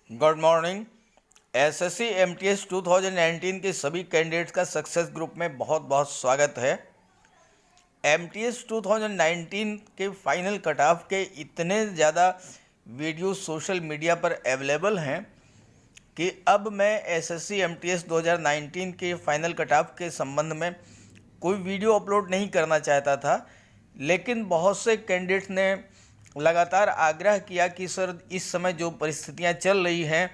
Good morning. SSC MTS 2019 के सभी candidates का सक्सेस ग्रुप में बहुत बहुत स्वागत है। एमटीएस 2019 के फाइनल कट ऑफ के इतने ज़्यादा वीडियो सोशल मीडिया पर अवेलेबल हैं कि अब मैं एसएससी एमटीएस 2019 के फाइनल कट ऑफ के संबंध में कोई वीडियो अपलोड नहीं करना चाहता था, लेकिन बहुत से कैंडिडेट्स ने लगातार आग्रह किया कि सर, इस समय जो परिस्थितियां चल रही हैं,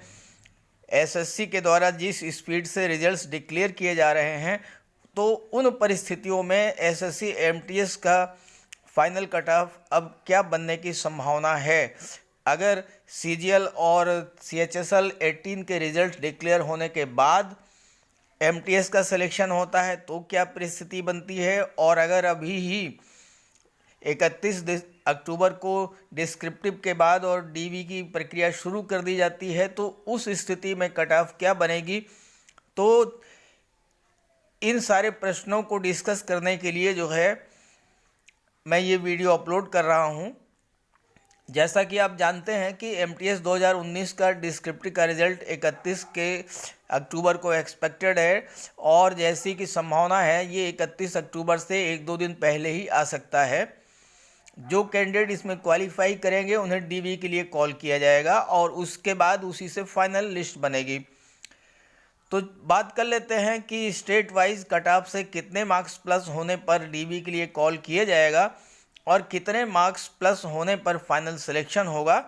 एसएससी के द्वारा जिस स्पीड से रिजल्ट्स डिक्लेयर किए जा रहे हैं, तो उन परिस्थितियों में एसएससी एमटीएस का फाइनल कट ऑफ अब क्या बनने की संभावना है। अगर सीजीएल और सीएचएसएल 18 के रिजल्ट डिक्लेयर होने के बाद एमटीएस का सिलेक्शन होता है तो क्या परिस्थिति बनती है, और अगर अभी ही 31 अक्टूबर को डिस्क्रिप्टिव के बाद और डीवी की प्रक्रिया शुरू कर दी जाती है तो उस स्थिति में कट ऑफ क्या बनेगी। तो इन सारे प्रश्नों को डिस्कस करने के लिए जो है मैं ये वीडियो अपलोड कर रहा हूँ। जैसा कि आप जानते हैं कि एमटीएस 2019 का डिस्क्रिप्टिव का रिज़ल्ट 31 के अक्टूबर को एक्सपेक्टेड है, और जैसी कि संभावना है ये 31 अक्टूबर से 1-2 दिन पहले ही आ सकता है। जो कैंडिडेट इसमें क्वालिफाई करेंगे उन्हें डीवी के लिए कॉल किया जाएगा और उसके बाद उसी से फाइनल लिस्ट बनेगी। तो बात कर लेते हैं कि स्टेट वाइज कट ऑफ से कितने मार्क्स प्लस होने पर डीवी के लिए कॉल किया जाएगा और कितने मार्क्स प्लस होने पर फाइनल सिलेक्शन होगा।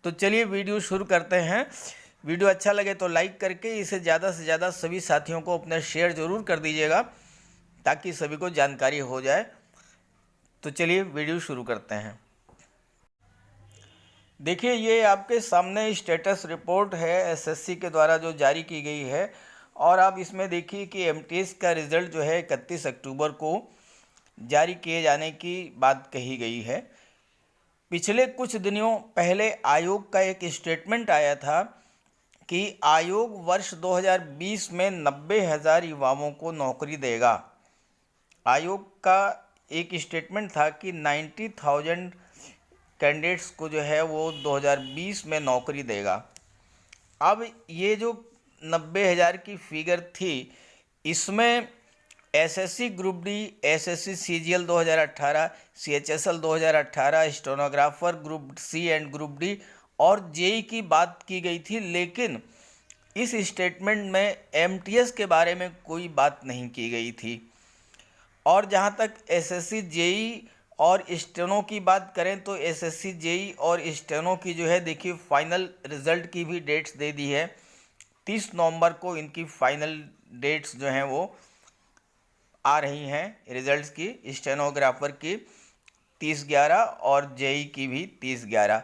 तो चलिए वीडियो शुरू करते हैं। वीडियो अच्छा लगे तो लाइक करके इसे ज़्यादा से ज़्यादा सभी साथियों को अपने शेयर ज़रूर कर दीजिएगा ताकि सभी को जानकारी हो जाए। तो चलिए वीडियो शुरू करते हैं। देखिए, ये आपके सामने स्टेटस रिपोर्ट है एसएससी के द्वारा जो जारी की गई है, और आप इसमें देखिए कि एमटीएस का रिज़ल्ट जो है 31 अक्टूबर को जारी किए जाने की बात कही गई है। पिछले कुछ दिनों पहले आयोग का एक स्टेटमेंट आया था कि आयोग वर्ष 2020 में 90,000 युवाओं को नौकरी देगा। आयोग का एक स्टेटमेंट था कि 90,000 कैंडिडेट्स को जो है वो 2020 में नौकरी देगा। अब ये जो 90,000 की फिगर थी, इसमें SSC group D, SSC CGL 2018, CHSL 2018, stenographer group C and group D और जेई की बात की गई थी, लेकिन इस स्टेटमेंट में एमटीएस के बारे में कोई बात नहीं की गई थी। और जहाँ तक एसएससी जेई और स्टेनो की बात करें तो एसएससी जेई और स्टेनो की जो है देखिए फाइनल रिज़ल्ट की भी डेट्स दे दी है। 30 नवंबर को इनकी फाइनल डेट्स जो हैं वो आ रही हैं रिज़ल्ट्स की। स्टेनोग्राफर की 30/11 और जेई की भी 30/11।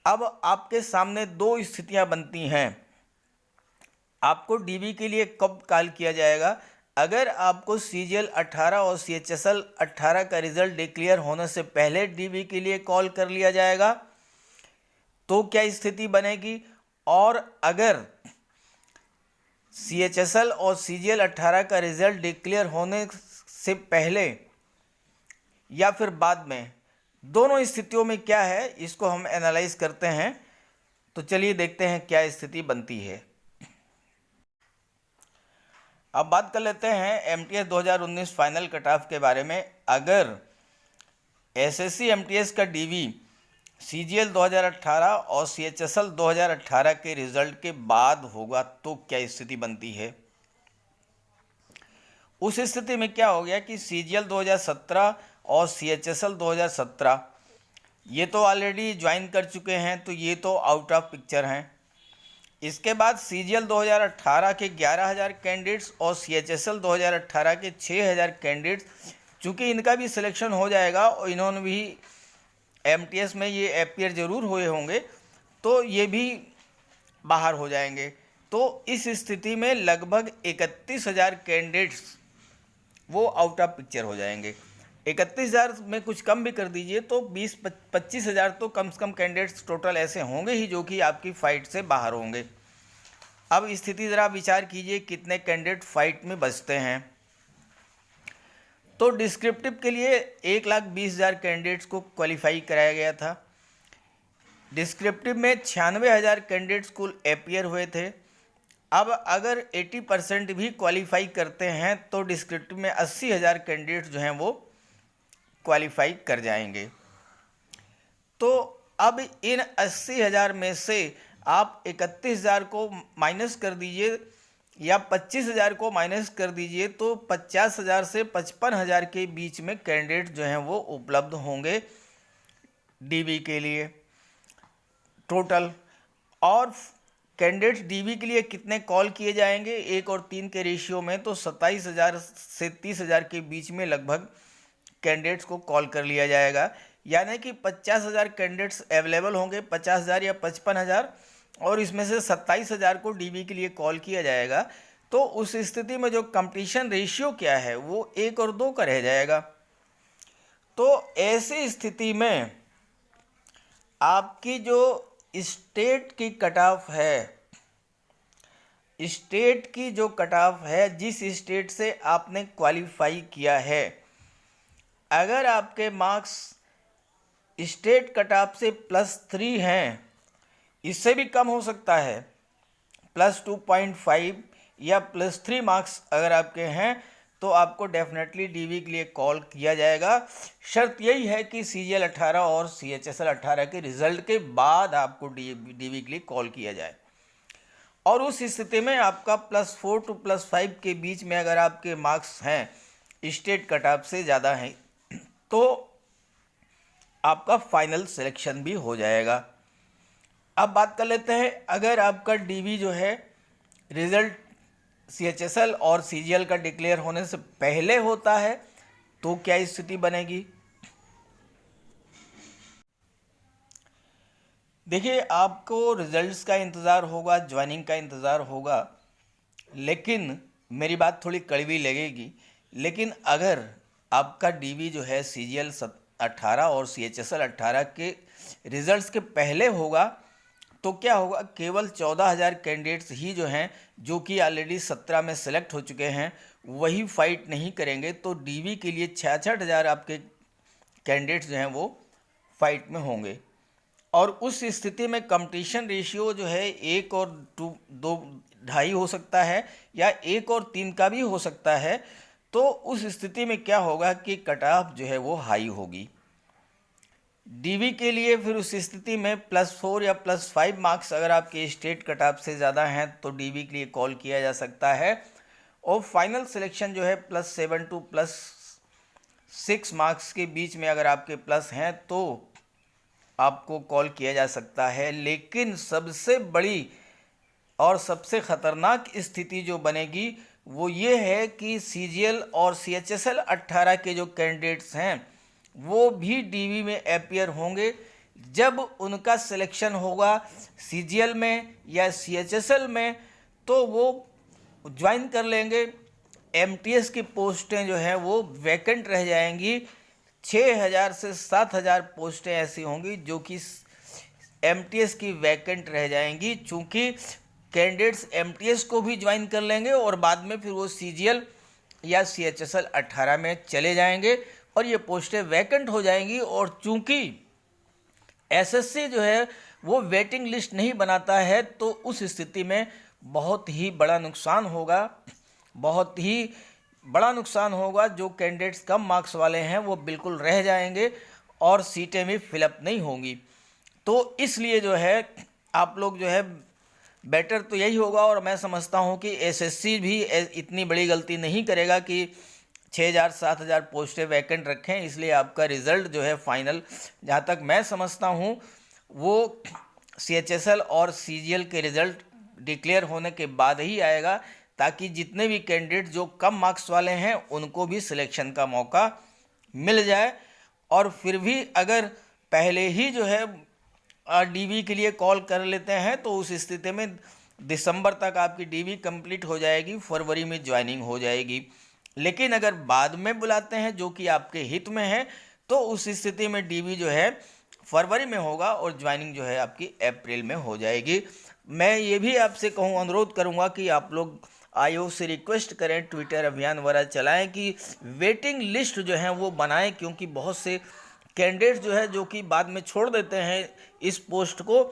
अब आपके सामने दो स्थितियां बनती हैं। आपको डीवी के लिए कब कॉल किया जाएगा? अगर आपको सीजीएल 18 और सीएचएसएल 18 का रिज़ल्ट डिक्लेयर होने से पहले डीवी के लिए कॉल कर लिया जाएगा तो क्या स्थिति बनेगी, और अगर सीएचएसएल और सीजीएल 18 का रिज़ल्ट डिक्लेयर होने से पहले या फिर बाद में, दोनों स्थितियों में क्या है इसको हम एनालाइज करते हैं। तो चलिए देखते हैं क्या स्थिति बनती है। अब बात कर लेते हैं एमटीएस 2019 फाइनल कट ऑफ के बारे में। अगर एसएससी एमटीएस का डीवी सीजीएल 2018 और सीएचएसएल 2018 के रिजल्ट के बाद होगा तो क्या स्थिति बनती है। उस स्थिति में क्या हो गया कि सीजीएल 2017 और सीएचएसएल 2017 ये तो ऑलरेडी ज्वाइन कर चुके हैं, तो ये तो आउट ऑफ पिक्चर हैं। इसके बाद सीजीएल 2018 के 11,000 कैंडिडेट्स और सीएचएसएल 2018 के 6,000 कैंडिडेट्स, चूँकि इनका भी सिलेक्शन हो जाएगा और इन्होंने भी एमटीएस में ये अपीयर जरूर हुए होंगे, तो ये भी बाहर हो जाएंगे। तो इस स्थिति में लगभग 31,000 कैंडिडेट्स वो आउट ऑफ पिक्चर हो जाएंगे। 31,000 में कुछ कम भी कर दीजिए तो 20-25,000 तो कम से कम कैंडिडेट्स टोटल ऐसे होंगे ही जो कि आपकी फ़ाइट से बाहर होंगे। अब स्थिति ज़रा विचार कीजिए कितने कैंडिडेट फाइट में बचते हैं। तो डिस्क्रिप्टिव के लिए 1,20,000 कैंडिडेट्स को क्वालिफाई कराया गया था। डिस्क्रिप्टिव में 96,000 कैंडिडेट्स कुल अपियर हुए थे। अब अगर 80% भी क्वालिफाई करते हैं तो डिस्क्रिप्टिव में 80,000 कैंडिडेट्स जो हैं वो क्वालिफाई कर जाएंगे। तो अब इन 80,000 में से आप 31,000 को माइनस कर दीजिए या 25,000 को माइनस कर दीजिए, तो 50,000 से 55,000 के बीच में कैंडिडेट जो हैं वो उपलब्ध होंगे डीवी के लिए टोटल। और कैंडिडेट्स डीवी के लिए कितने कॉल किए जाएंगे 1 और 3 के रेशियो में, तो 27,000 से 30,000 के बीच में लगभग कैंडिडेट्स को कॉल कर लिया जाएगा। यानी कि 50,000 कैंडिडेट्स अवेलेबल होंगे, 50,000 या 55,000, और इसमें से 27,000 को डीवी के लिए कॉल किया जाएगा। तो उस स्थिति में जो कंपटीशन रेशियो क्या है वो 1 और 2 का रह जाएगा। तो ऐसी स्थिति में आपकी जो स्टेट की कट ऑफ है, स्टेट की जो कट ऑफ है, जिस स्टेट से आपने क्वालिफाई किया है, अगर आपके मार्क्स स्टेट कट ऑफ से +3 हैं, इससे भी कम हो सकता है, +2.5 या +3 मार्क्स अगर आपके हैं, तो आपको डेफिनेटली डीवी के लिए कॉल किया जाएगा। शर्त यही है कि CGL 18 और CHSL 18 के रिजल्ट के बाद आपको डीवी के लिए कॉल किया जाए। और उस स्थिति में आपका +4 to +5 के बीच में अगर आपके मार्क्स हैं, स्टेट कट ऑफ से ज़्यादा हैं, तो आपका फाइनल सिलेक्शन भी हो जाएगा। अब बात कर लेते हैं, अगर आपका डीवी जो है रिजल्ट CHSL और CGL का डिक्लेयर होने से पहले होता है तो क्या स्थिति बनेगी। देखिए, आपको रिजल्ट्स का इंतज़ार होगा, ज्वाइनिंग का इंतज़ार होगा, लेकिन मेरी बात थोड़ी कड़वी लगेगी, लेकिन अगर आपका डीवी जो है CGL 18 और CHSL 18 के रिजल्ट्स के पहले होगा तो क्या होगा, केवल 14,000 कैंडिडेट्स ही जो हैं, जो कि ऑलरेडी 17 में सेलेक्ट हो चुके हैं, वही फाइट नहीं करेंगे। तो डीवी के लिए 66,000 आपके कैंडिडेट्स जो हैं वो फाइट में होंगे। और उस स्थिति में कंपटीशन रेशियो जो है 1 और 2.5 हो सकता है या 1 और 3 का भी हो सकता है। तो उस स्थिति में क्या होगा कि कट ऑफ जो है वो हाई होगी डीवी के लिए। फिर उस स्थिति में +4 या +5 मार्क्स अगर आपके स्टेट कट ऑफ से ज़्यादा हैं तो डीवी के लिए कॉल किया जा सकता है। और फाइनल सिलेक्शन जो है +7 to +6 मार्क्स के बीच में अगर आपके प्लस हैं तो आपको कॉल किया जा सकता है। लेकिन सबसे बड़ी और सबसे ख़तरनाक स्थिति जो बनेगी वो ये है कि CGL और CHSL 18 के जो कैंडिडेट्स हैं वो भी डीवी में अपियर होंगे। जब उनका सिलेक्शन होगा CGL में या CHSL में तो वो ज्वाइन कर लेंगे। MTS की पोस्टें जो हैं वो वैकेंट रह जाएंगी। 6,000 से 7,000 पोस्टें ऐसी होंगी जो कि MTS की वैकेंट रह जाएंगी, चूँकि कैंडिडेट्स MTS को भी ज्वाइन कर लेंगे और बाद में फिर वो CGL या CHSL 18 में चले जाएंगे और ये पोस्टें वैकेंट हो जाएंगी। और चूंकि SSC जो है वो वेटिंग लिस्ट नहीं बनाता है तो उस स्थिति में बहुत ही बड़ा नुकसान होगा, बहुत ही बड़ा नुकसान होगा। जो कैंडिडेट्स कम मार्क्स वाले हैं वो बिल्कुल रह जाएंगे और सीटें भी फिलअप नहीं होंगी। तो इसलिए जो है आप लोग जो है बेटर तो यही होगा, और मैं समझता हूँ कि SSC भी इतनी बड़ी गलती नहीं करेगा कि 6,000-7,000 पोस्टें वैकेंट रखें। इसलिए आपका रिज़ल्ट जो है फाइनल, जहाँ तक मैं समझता हूँ, वो CHSL और CGL के रिज़ल्ट डिक्लेयर होने के बाद ही आएगा, ताकि जितने भी कैंडिडेट जो कम मार्क्स वाले हैं उनको भी सिलेक्शन का मौका मिल जाए। और फिर भी अगर पहले ही जो है डीवी के लिए कॉल कर लेते हैं तो उस स्थिति में दिसंबर तक आपकी डीवी कंप्लीट हो जाएगी, फरवरी में ज्वाइनिंग हो जाएगी। लेकिन अगर बाद में बुलाते हैं जो कि आपके हित में है तो उस स्थिति में डीवी जो है फरवरी में होगा और ज्वाइनिंग जो है आपकी अप्रैल में हो जाएगी। मैं ये भी आपसे अनुरोध करूँगा कि आप लोग आयोग से रिक्वेस्ट करें, ट्विटर अभियान वगैरह चलाएं कि वेटिंग लिस्ट जो है वो बनाएं, क्योंकि बहुत से कैंडिडेट जो है जो कि बाद में छोड़ देते हैं इस पोस्ट को,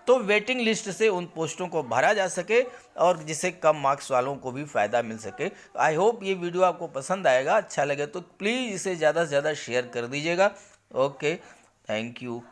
तो वेटिंग लिस्ट से उन पोस्टों को भरा जा सके और जिससे कम मार्क्स वालों को भी फ़ायदा मिल सके। आई होप ये वीडियो आपको पसंद आएगा, अच्छा लगे तो प्लीज़ इसे ज़्यादा से ज़्यादा शेयर कर दीजिएगा। Okay, thank you.